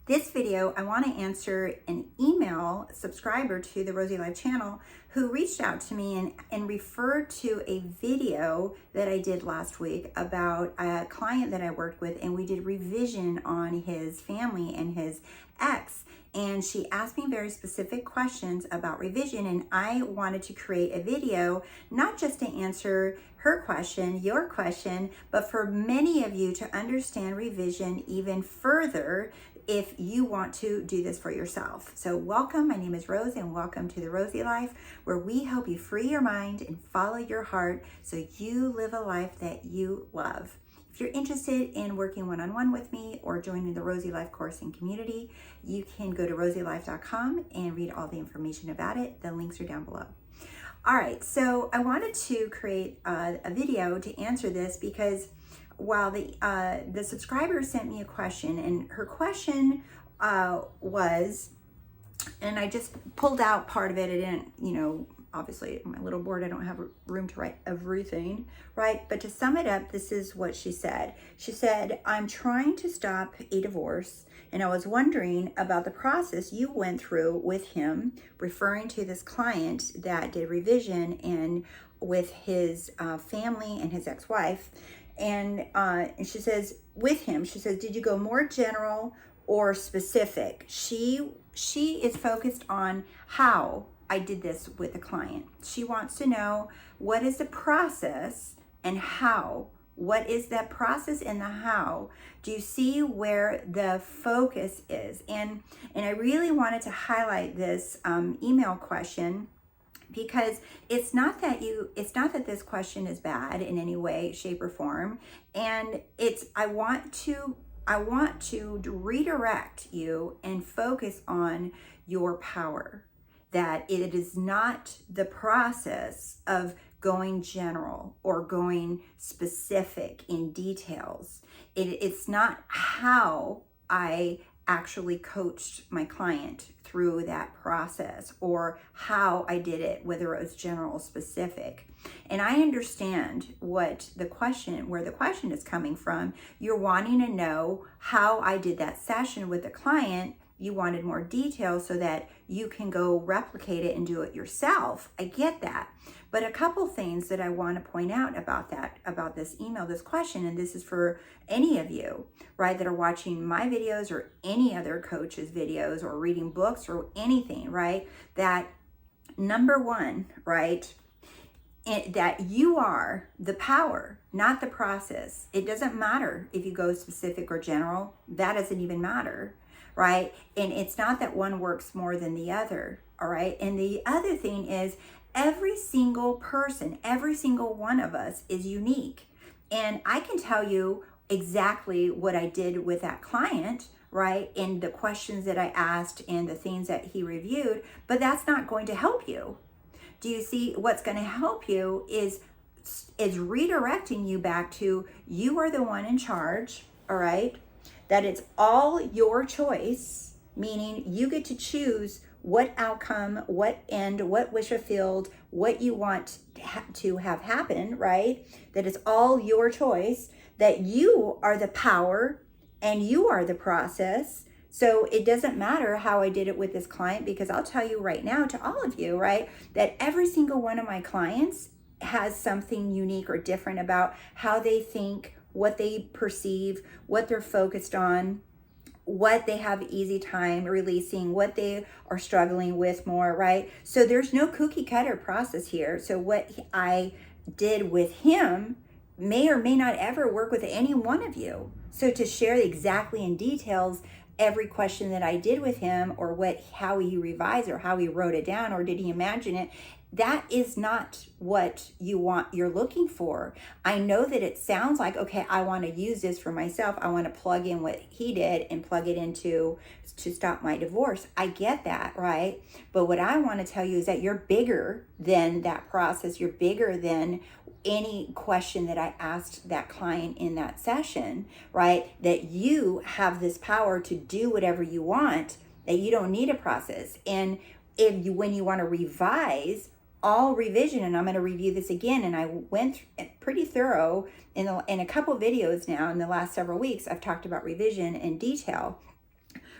This video, I want to answer an email subscriber to the Rosey Life channel who reached out to me and referred to a video that I did last week about a client that I worked with, and we did revision on his family and his ex. And she asked me very specific questions about revision, and I wanted to create a video, not just to answer her question, your question, but for many of you to understand revision even further if you want to do this for yourself. So welcome, my name is Rose, and welcome to The Rosey Life, where we help you free your mind and follow your heart so you live a life that you love. If you're interested in working one-on-one with me or joining the Rosey Life course and community, you can go to RoseyLife.com and read all the information about it. The links are down below. All right, so I wanted to create a video to answer this because while the subscriber sent me a question, and her question was, and I just pulled out part of it. I didn't, obviously on my little board, I don't have room to write everything, right? But to sum it up, this is what she said. She said, I'm trying to stop a divorce, and I was wondering about the process you went through with him, referring to this client that did revision and with his family and his ex-wife. And she says, with him, she says, did you go more general or specific? She is focused on how I did this with the client. She wants to know what is the process and how. What is that process and the how? Do you see where the focus is? And I really wanted to highlight this email question, because it's not that this question is bad in any way, shape, or form. And I want to redirect you and focus on your power. That it is not the process of going general or going specific in details. It's not how I actually coached my client through that process or how I did it, whether it was general or specific. And I understand where the question is coming from. You're wanting to know how I did that session with the client. You wanted more details so that you can go replicate it and do it yourself. I get that. But a couple things that I want to point out about this email, this question, and this is for any of you, right, that are watching my videos or any other coach's videos or reading books or anything, right, that number one, right, that you are the power, not the process. It doesn't matter if you go specific or general. That doesn't even matter. Right? And it's not that one works more than the other. All right. And the other thing is every single person, every single one of us is unique. And I can tell you exactly what I did with that client, right? And the questions that I asked and the things that he reviewed, but that's not going to help you. Do you see? What's going to help you is redirecting you back to you are the one in charge. All right. That it's all your choice, meaning you get to choose what outcome, what end, what wish fulfilled, what you want to have happen, right? That it's all your choice, that you are the power and you are the process. So it doesn't matter how I did it with this client, because I'll tell you right now to all of you, right, that every single one of my clients has something unique or different about how they think, what they perceive, what they're focused on, what they have easy time releasing, what they are struggling with more, right? So there's no cookie cutter process here. So what I did with him may or may not ever work with any one of you. So to share exactly in details every question that I did with him, or how he revised or how he wrote it down, or did he imagine it, that is not what you're looking for. I know that it sounds like, okay, I want to use this for myself. I want to plug in what he did and plug it into to stop my divorce. I get that, right? But what I want to tell you is that you're bigger than that process. You're bigger than any question that I asked that client in that session, right? That you have this power to do whatever you want, that you don't need a process. And when you want to revise, all revision, and I'm going to review this again, and I went pretty thorough in a couple videos now in the last several weeks. I've talked about revision in detail.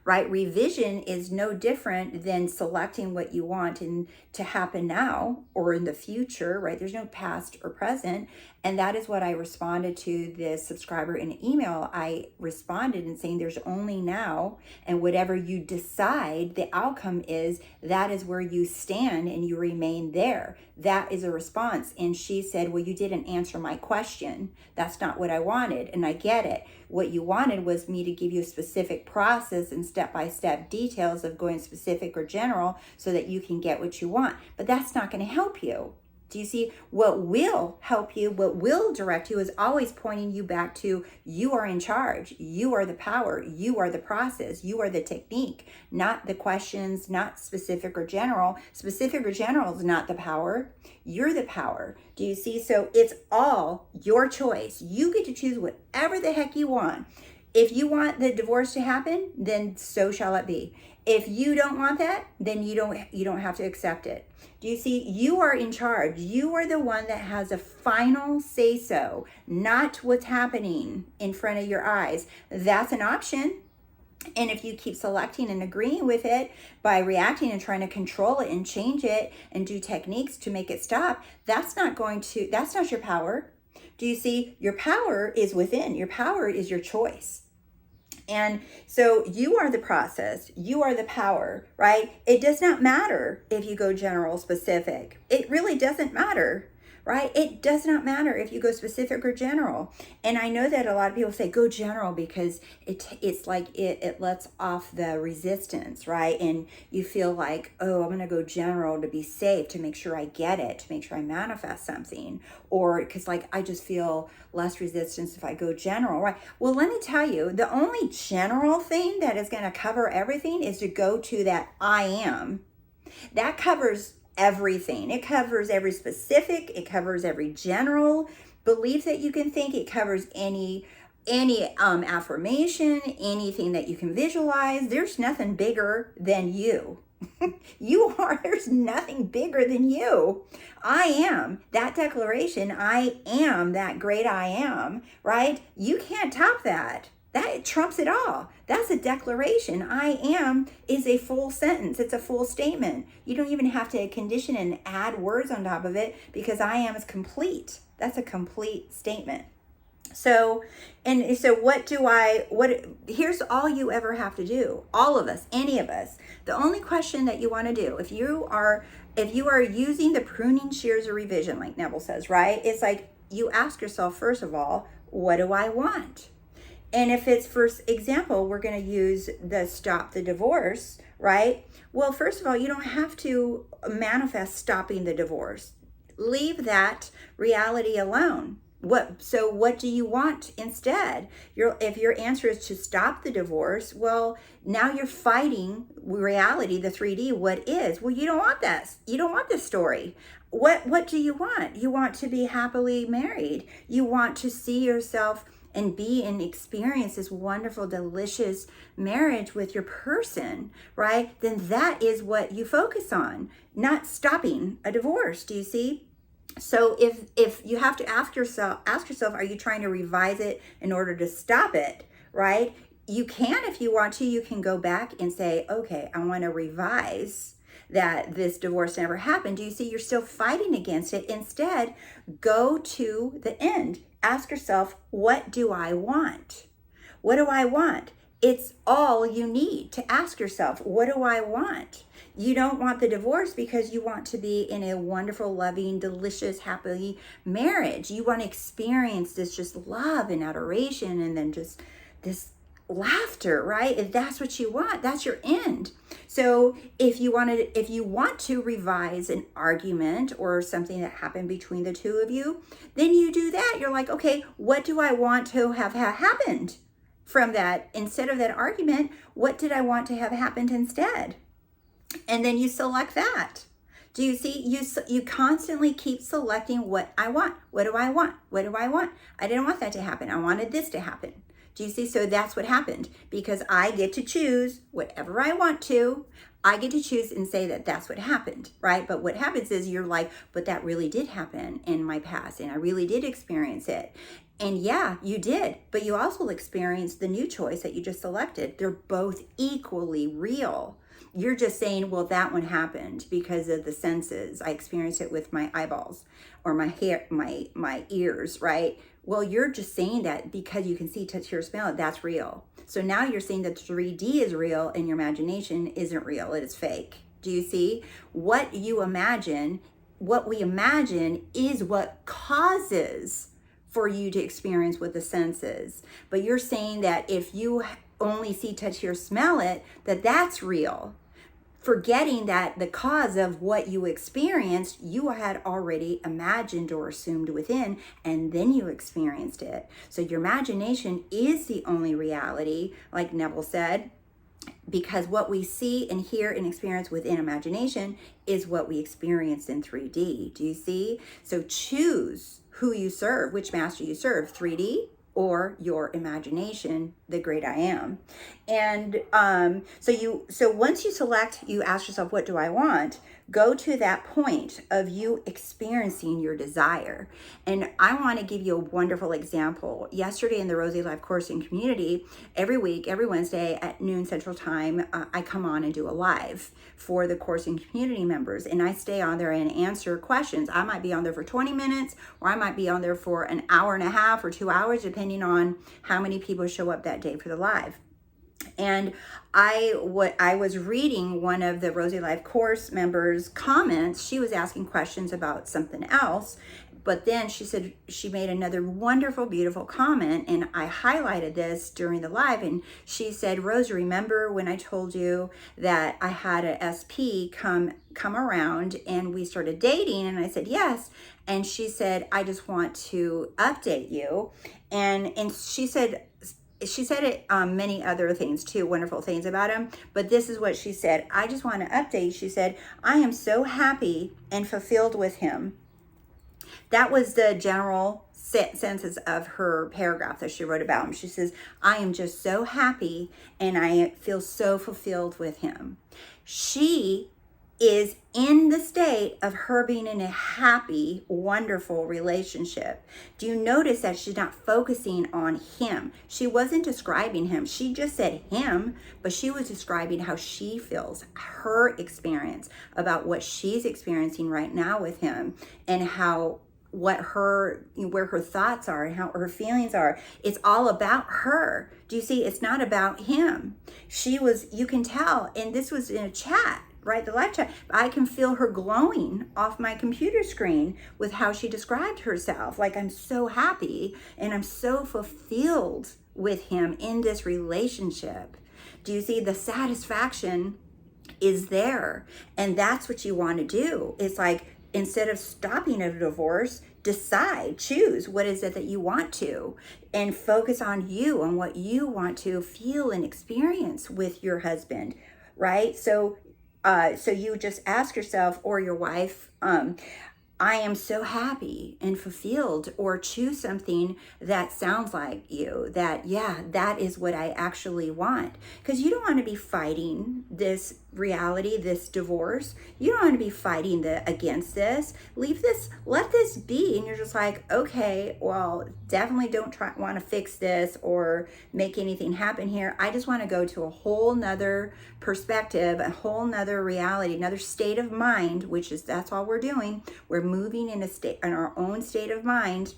right? Revision is no different than selecting what you want and to happen now or in the future, right? There's no past or present. And that is what I responded to this subscriber in an email. I responded and saying there's only now, and whatever you decide the outcome is, that is where you stand and you remain there. That is a response. And she said, well, you didn't answer my question. That's not what I wanted. And I get it. What you wanted was me to give you a specific process and step-by-step details of going specific or general so that you can get what you want. But that's not going to help you. Do you see? What will help you, what will direct you is always pointing you back to you are in charge. You are the power. You are the process. You are the technique, not the questions, not specific or general. Specific or general is not the power. You're the power. Do you see? So it's all your choice. You get to choose whatever the heck you want. If you want the divorce to happen, then so shall it be. If you don't want that, then you don't have to accept it. Do you see? You are in charge. You are the one that has a final say so, not what's happening in front of your eyes. That's an option. And if you keep selecting and agreeing with it by reacting and trying to control it and change it and do techniques to make it stop, that's not your power. Do you see? Your power is within. Your power is your choice. And so you are the process, you are the power, right? It does not matter if you go general, specific. It really doesn't matter, right? It does not matter if you go specific or general. And I know that a lot of people say go general because it's like it lets off the resistance, right? And you feel like, oh, I'm going to go general to be safe, to make sure I get it, to make sure I manifest something. Or because like I just feel less resistance if I go general, right? Well, let me tell you, the only general thing that is going to cover everything is to go to that I am. That covers everything. It covers every specific. It covers every general belief that you can think. It covers any affirmation, anything that you can visualize. There's nothing bigger than you. There's nothing bigger than you. I am that declaration. I am that great I am, right? You can't top that. That trumps it all. That's a declaration. I am is a full sentence. It's a full statement. You don't even have to condition and add words on top of it because I am is complete. That's a complete statement. So here's all you ever have to do. All of us, any of us. The only question that you want to do, if you are using the pruning, shears, or revision, like Neville says, right? It's like you ask yourself, first of all, what do I want? And if it's, for example, we're going to use the stop the divorce, right? Well, first of all, you don't have to manifest stopping the divorce. Leave that reality alone. What do you want instead? If your answer is to stop the divorce, well, now you're fighting reality, the 3D, what is. Well, you don't want that. You don't want this story. What do you want? You want to be happily married. You want to see yourself and be and experience this wonderful, delicious marriage with your person, right? Then that is what you focus on, not stopping a divorce. Do you see? So if you have to ask yourself, are you trying to revise it in order to stop it, right? You can, if you want to, you can go back and say, okay, I want to revise that this divorce never happened. Do you see? You're still fighting against it. Instead, go to the end. Ask yourself, what do I want? What do I want? It's all you need to ask yourself, what do I want? You don't want the divorce because you want to be in a wonderful, loving, delicious, happy marriage. You want to experience this just love and adoration and then just this laughter, right? If that's what you want, that's your end. So if you want to revise an argument or something that happened between the two of you, then you do that. You're like, okay, what do I want to have happened from that? Instead of that argument, what did I want to have happened instead? And then you select that. Do you see? You constantly keep selecting what I want. What do I want? What do I want? I didn't want that to happen. I wanted this to happen. Do you see? So that's what happened because I get to choose whatever I want to. I get to choose and say that that's what happened, right? But what happens is you're like, but that really did happen in my past and I really did experience it. And yeah, you did, but you also experienced the new choice that you just selected. They're both equally real. You're just saying, well, that one happened because of the senses. I experienced it with my eyeballs or my hair, my ears, right? Well, you're just saying that because you can see, touch, hear, smell it, that's real. So now you're saying that 3D is real and your imagination isn't real, it is fake. Do you see? What you imagine, what we imagine is what causes for you to experience with the senses. But you're saying that if you only see, touch, hear, smell it, that that's real. Forgetting that the cause of what you experienced, you had already imagined or assumed within, and then you experienced it. So your imagination is the only reality, like Neville said, because what we see and hear and experience within imagination is what we experience in 3D. Do you see? So choose who you serve, which master you serve, 3D or your imagination, the great I am. And so once you select, you ask yourself, what do I want? Go to that point of you experiencing your desire. And I want to give you a wonderful example. Yesterday in the Rosey Life course and community, every week, every Wednesday at noon Central Time, I come on and do a live for the course and community members. And I stay on there and answer questions. I might be on there for 20 minutes, or I might be on there for an hour and a half or 2 hours, depending on how many people show up that day for the live. And I was reading one of the Rosey Life course members' comments. She was asking questions about something else, but then she said she made another wonderful, beautiful comment, and I highlighted this during the live. And she said, "Rose, remember when I told you that I had a SP come around and we started dating?" And I said, "Yes." And she said, "I just want to update you." And she said it, many other things too, wonderful things about him. But this is what she said. "I just want to update." She said, "I am so happy and fulfilled with him." That was the general senses of her paragraph that she wrote about him. She says, "I am just so happy and I feel so fulfilled with him." She is in the state of her being in a happy, wonderful relationship. Do you notice that she's not focusing on him? She wasn't describing him. She just said him, but she was describing how she feels, her experience about what she's experiencing right now with him, and where her thoughts are and how her feelings are. It's all about her. Do you see? It's not about him. You can tell, and this was in a chat, right? The live chat. I can feel her glowing off my computer screen with how she described herself. Like, I'm so happy and I'm so fulfilled with him in this relationship. Do you see? The satisfaction is there. And that's what you want to do. It's like, instead of stopping at a divorce, choose what is it that you want to, and focus on you, on what you want to feel and experience with your husband, right? So you just ask yourself or your wife, "I am so happy and fulfilled," or choose something that sounds like you, that is what I actually want. Because you don't want to be fighting this reality, this divorce. You don't want to be fighting against this. Let this be. And you're just like, okay, well, definitely don't want to fix this or make anything happen here. I just want to go to a whole nother perspective, a whole nother reality, another state of mind, that's all we're doing. We're moving in our own state of mind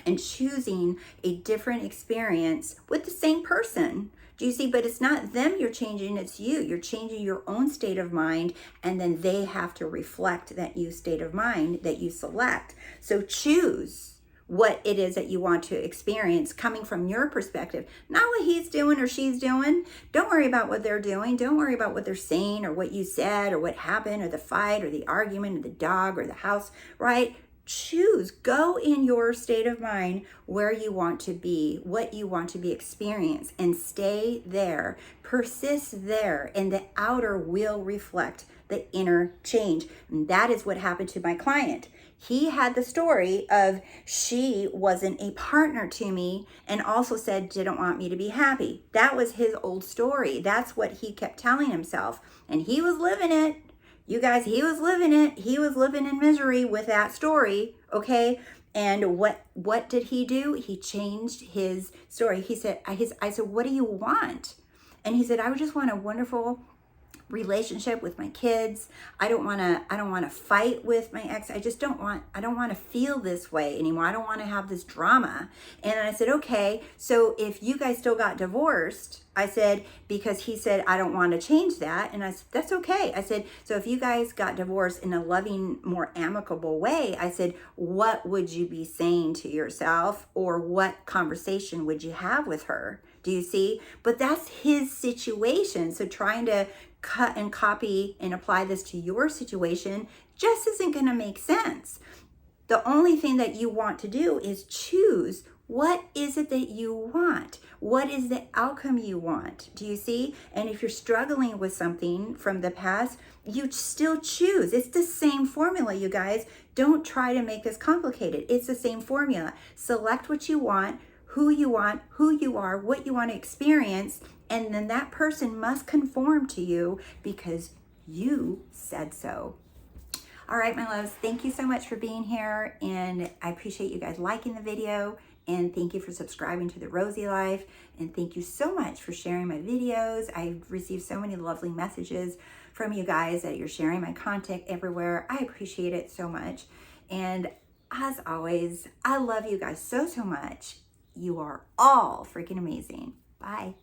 and choosing a different experience with the same person. Do you see? But it's not them you're changing, it's you. You're changing your own state of mind, and then they have to reflect that new state of mind that you select. So choose what it is that you want to experience coming from your perspective, not what he's doing or she's doing. Don't worry about what they're doing. Don't worry about what they're saying or what you said or what happened or the fight or the argument or the dog or the house, right? Choose, go in your state of mind where you want to be, what you want to be experienced, and stay there. Persist there, and the outer will reflect the inner change. And that is what happened to my client. He had the story of, she wasn't a partner to me, and also said didn't want me to be happy. That was his old story. That's what he kept telling himself, and he was living it. You guys, he was living it. He was living in misery with that story, okay? And what did he do? He changed his story. He said, I said, what do you want? And he said, I would just want a wonderful relationship with my kids. I don't want to fight with my ex. I don't want to feel this way anymore. I don't want to have this drama. And I said, okay, so if you guys still got divorced, I said, because he said, I don't want to change that. And I said, that's okay. I said, so if you guys got divorced in a loving, more amicable way, I said, what would you be saying to yourself, or what conversation would you have with her? Do you see? But that's his situation. So trying to cut and copy and apply this to your situation just isn't going to make sense. The only thing that you want to do is choose, what is it that you want? What is the outcome you want? Do you see? And if you're struggling with something from the past, you still choose. It's the same formula, you guys. Don't try to make this complicated. It's the same formula. Select what you want, who you are, what you want to experience, and then that person must conform to you because you said so. All right, my loves, thank you so much for being here, and I appreciate you guys liking the video, and thank you for subscribing to The Rosey Life, and thank you so much for sharing my videos. I've received so many lovely messages from you guys that you're sharing my content everywhere. I appreciate it so much, and as always, I love you guys so much. You are all freaking amazing. Bye.